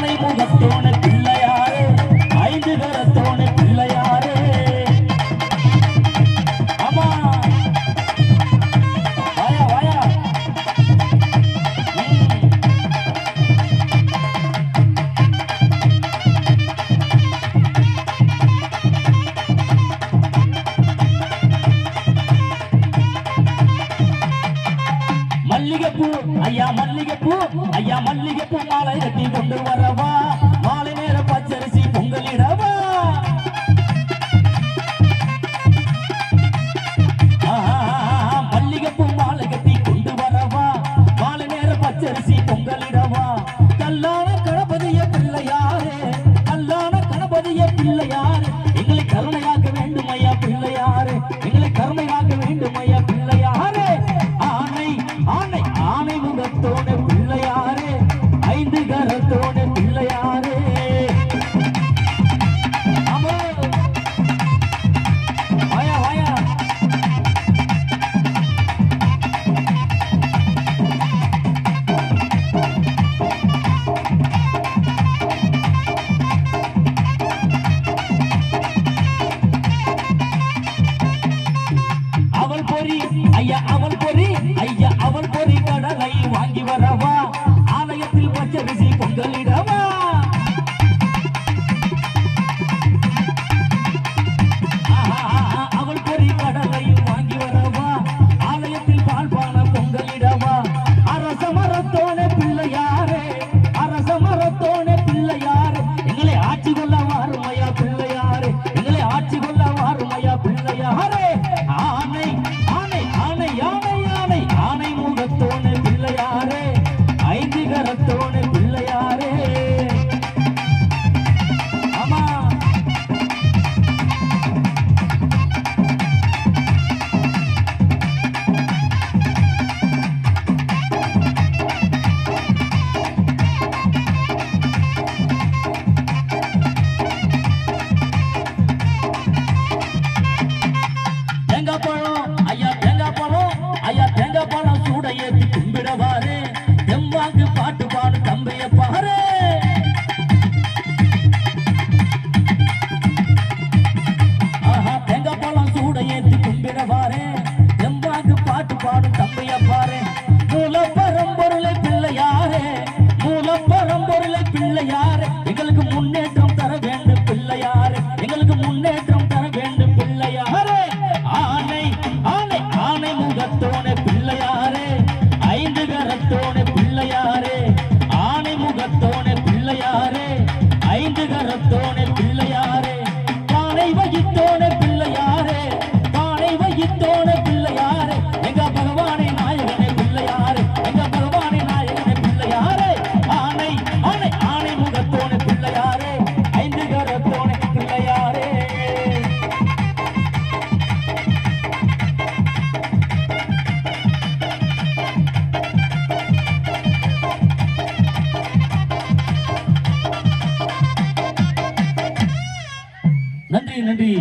ஆனை முகத்தோன பிள்ளையாரே ஐந்து கரத்தோன பிள்ளையாரே ஆமா வாயா வாயா மல்லிகைப்பூ ஐயா மல்லிகைப்பூ ஐயா மல்லிகைப்பூ மாலை கட்டி கொண்டு வரவா மாலை நேர பச்சரிசி பொங்கலிடவா மல்லிகைப்பூ மாலை கட்டி கொண்டு வரவா மாலை நேர பச்சரிசி பொங்கலிடவா கல்லான கணபதிய பிள்ளையாரே கல்லான கணபதிய பிள்ளையாரே எங்களை கருணையாக்க வேண்டும் ஐயா பிள்ளையாரே எங்களை கருணையாக்க வேண்டும் ஐயா பிள்ளையாரே ஆனை ஆனை ஆனை முகத்தோட பிள்ளையாரே ஐந்து கரத்தோட பிள்ளையாரே வாயா வாயா அவள் பொறி ஐயா அவள் பொறி ஐயா அவள் பொறி கடலை வாங்கி வரவா ஆலயத்தில் பச்சரிசி பொங்கலிடவா அவள் பொறி கடலை வாங்கி வரவா ஆலயத்தில் பால்பான பொங்கலிடவா அரச மரத்தோன பிள்ளையாரே அரச மரத்தோன பிள்ளையாரே எங்களை ஆட்சி கொள்ள வாருமையா பிள்ளையாரே எங்களை ஆட்சி கொள்ள வாருமையா பிள்ளையாரே ஆனை ஆனை ஆனை யானை யானை ஆனை முகத்தோன பிள்ளையாரே ஐந்து கரத்தோன பிள்ளையாரே ஆமா தேங்காய் பழம் ஐயா தேங்காய் பழம் ஐயா தேங்காய் பழம் சூட ஏற்றி கும்பிடவாரு தெம்பாங்கு பாட்டு பாடு தம்பைய பாரு ஆஹா தேங்காய் பழம் சூட ஏற்றி கும்பிடவாரு தெம்பாங்கு பாட்டு பாடு தம்பைய பாரு மூல பரம்பொருளை பிள்ளையாரே மூல பரம்பொருளை பிள்ளையாரே எங்களுக்கு முன்னேற்றம் தர வேண்டும் பிள்ளையாரே எங்களுக்கு முன்னேற்றம் தர வேண்டும் பிள்ளையாரே ஆனை ஆனை ஆனை முகத்தோன பிள்ளையாரே ஐந்து கரத்தோன பிள்ளையாரே ஆனை முகத்தோன பிள்ளையாரே ஐந்து கரத்தோன பிள்ளையாரே பானை வகித்தோன பிள்ளையாரே பானை வகித்தோன பிள்ளையாரே எங்க பகவானே நாயகனே பிள்ளையாரே எங்க பகவானே நாயகனே பிள்ளையாரே ஆனை ஆனை ஆனை முகத்தோன பிள்ளையாரே ஐந்து கரத்தோன பிள்ளையாரே நன்றி நன்றி